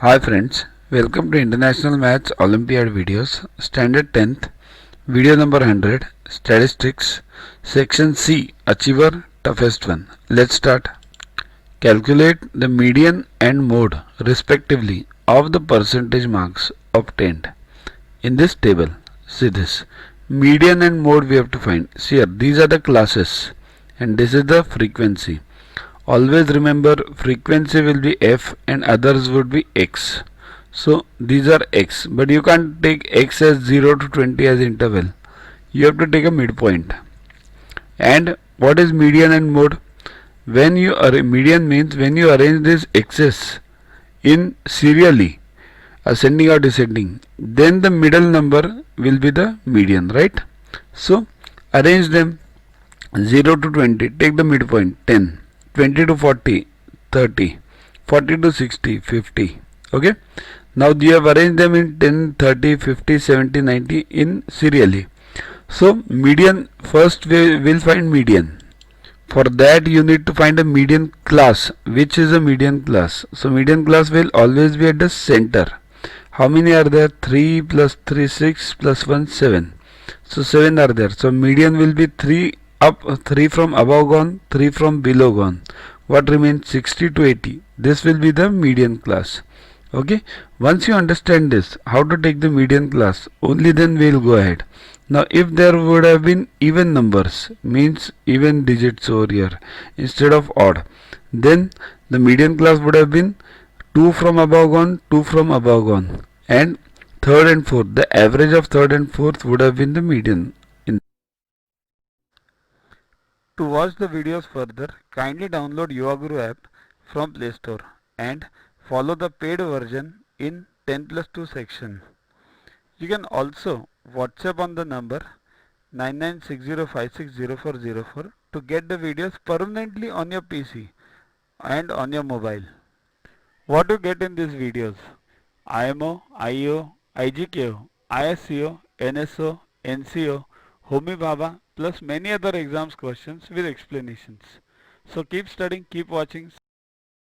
Hi friends, welcome to International Maths Olympiad videos, Standard 10th, video number 100, Statistics, Section C, Achiever, toughest one. Let's start. Calculate the median and mode, respectively, of the percentage marks obtained. In this table, see this. Median and mode we have to find. See here, these are the classes and this is the frequency. Always remember frequency will be f and others would be x. So these are x, but you can't take x as 0 to 20 as interval. You have to take a midpoint. And what is median and mode? When you median means when you arrange these x's in serially, ascending or descending, then the middle number will be the median, right? So arrange them 0 to 20, take the midpoint 10. 20 to 40, 30, 40 to 60, 50. Okay. Now you have arranged them in 10, 30, 50, 70, 90 in serially. So median, first we will find median. For that you need to find a median class. Which is a median class? So median class will always be at the center. How many are there? 3 plus 3, 6 plus 1, 7. So 7 are there. So median will be 3 up, 3 from above gone, 3 from below gone. What remains? 60 to 80. This will be the median class. Okay. Once you understand this, how to take the median class, only then we will go ahead. Now if there would have been even numbers, means even digits over here instead of odd, then the median class would have been 2 from above gone, 2 from above gone, and third and fourth, the average of third and fourth would have been the median. To watch the videos further, kindly download YuvaGuru app from Play Store and follow the paid version in 10+2 section. You can also WhatsApp on the number 9960560404 to get the videos permanently on your PC and on your mobile. What you get in these videos? IMO, IO, IGKO, ISCO, NSO, NCO, Homi Bhabha plus many other exams questions with explanations. So keep studying, keep watching.